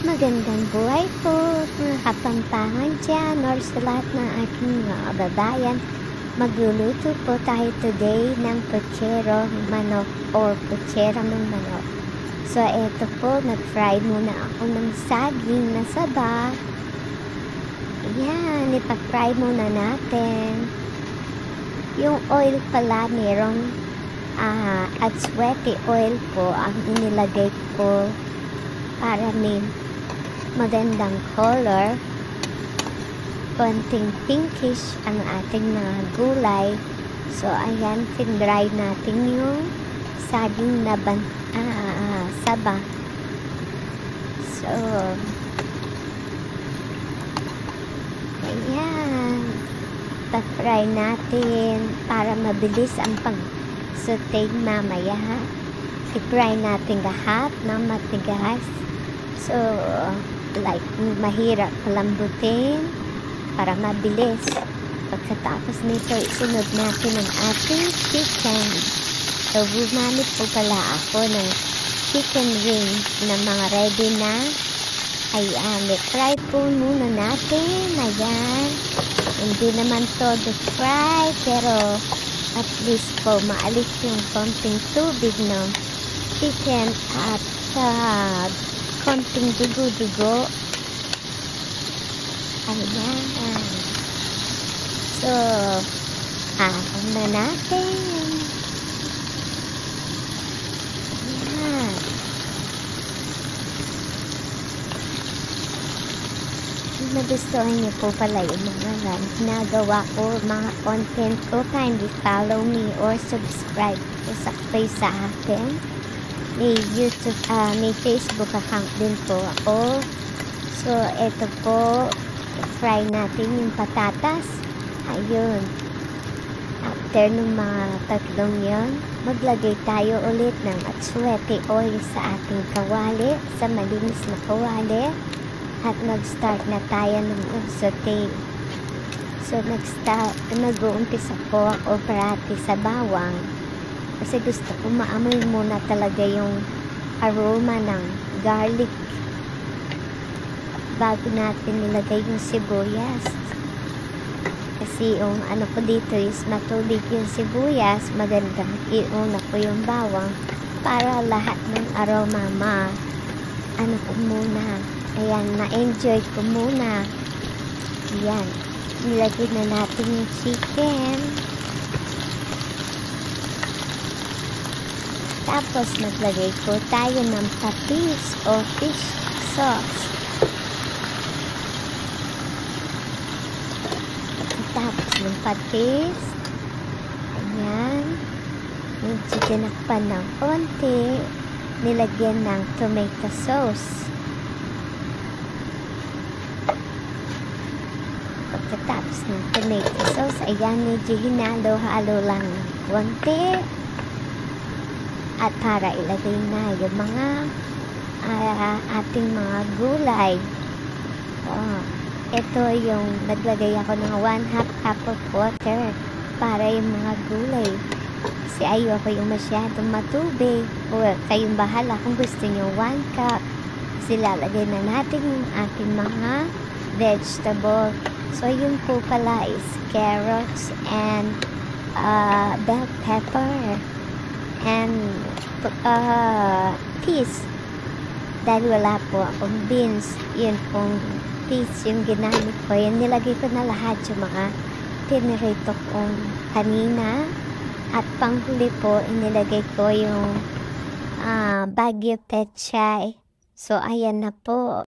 Magandang buhay po mga Kapampangan dyan or sa lahat ng aking mga kababayan. Magluluto po tayo today ng puchero manok or puchera ng manok. So eto po, nag-fry muna ako ng saging na saba. Ayan, ipa-fry muna natin. Yung oil pala merong at sweaty oil po ang inilagay ko para may magandang color. Konting pinkish ang ating mga gulay. So ayan, tin-dry natin yung saging na saba. So ayan, pa-fry natin para mabilis ang pag-saute mamaya. I-fry natin lahat ng matigas. So, like, mahirap palambutin para mabilis. Pagkatapos nito, isunod natin ang ating chicken. So, gumamit po pala ako ng chicken wings na mga ready na. Ayan, i-fry po muna natin. Ayan, hindi naman todo fry, pero at least po maalis yung konting tubig ng chicken at konting dugo-dugo. Ayan. So, ahon na natin. Ayan. Nagustuhan niyo po pala yung mga ginagawa ko, mga content ko, kindly follow me or subscribe po sa akin. May YouTube, may Facebook account din po ako. So, eto po, fry natin yung patatas. Ayun. After nung mga tatlong yun, maglagay tayo ulit ng atsuete oil sa ating kawali, sa malinis na kawali. At mag-start na tayo ng saute. So, nag-uumpisa po ako parati sa bawang. Kasi gusto ko maamoy muna talaga yung aroma ng garlic bago natin nilagay yung sibuyas. Kasi yung ano ko dito is matubig yung sibuyas, magandang iuna ko yung bawang para lahat ng aroma ano ko muna. Ayan, na-enjoy ko muna. Ayan, nilagay na natin yung chicken. Tapos, naglagay po tayo ng patis o fish sauce. Tapos, yung patis. Ayan. Medyo dinakpan ng konti. Nilagyan ng tomato sauce. Pagkatapos ng tomato sauce, ayan, medyo hinalo-halo lang ng konti. At para ilagay na yung mga ating mga gulay. Ito yung naglagay ako ng 1/2 cup of water para yung mga gulay. Kasi ayoko yung masyadong matubig. O kayong bahala kung gusto nyo 1 cup. Kasi lalagay na natin yung ating mga vegetable. So yun po pala is carrots and bell pepper and peas. Dahil wala po akong beans, yun pong peas yung ginamit ko. Yan, nilagay ko na lahat yung mga tinirito kong kanina. At panghuli po, inilagay ko yung Baguio pechay. So ayan na po.